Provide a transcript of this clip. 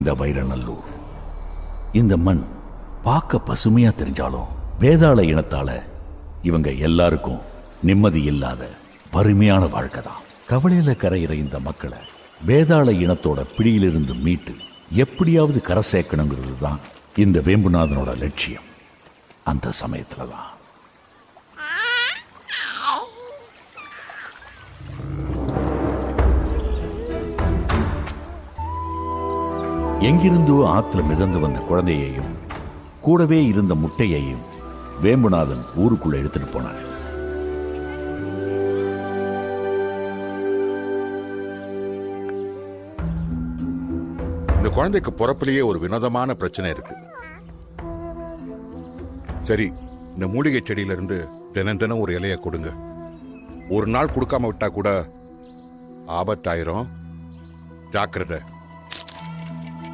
இந்த வைரநல்லூர். இந்த மண் பார்க்க பசுமையா தெரிஞ்சாலும் வேதாள இனத்தால இவங்க எல்லாருக்கும் நிம்மதி இல்லாத வறுமையான வாழ்க்கை தான். கவலையில கரையிற இந்த மக்களை வேதாள இனத்தோட பிடியிலிருந்து மீட்டு எப்படியாவது கரை சேர்க்கணுங்கிறது தான் இந்த வேம்புநாதனோட லட்சியம். அந்த சமயத்துல தான் எங்கிருந்தோ ஆத்துல மிதந்து வந்த குழந்தையையும் கூடவே இருந்த முட்டையையும் வேம்புநாதன் ஊருக்குள்ள எடுத்துட்டு போனார். இந்த குழந்தைக்கு பிறப்பிலேயே ஒரு வினோதமான பிரச்சனை இருக்கு. சரி, இந்த மூலிகை செடியில இருந்து தினம் தினம் ஒரு இலைய கொடுங்க. ஒரு நாள் கொடுக்காம விட்டா கூட ஆபத்தாயிரும். ஜாக்கிரதை.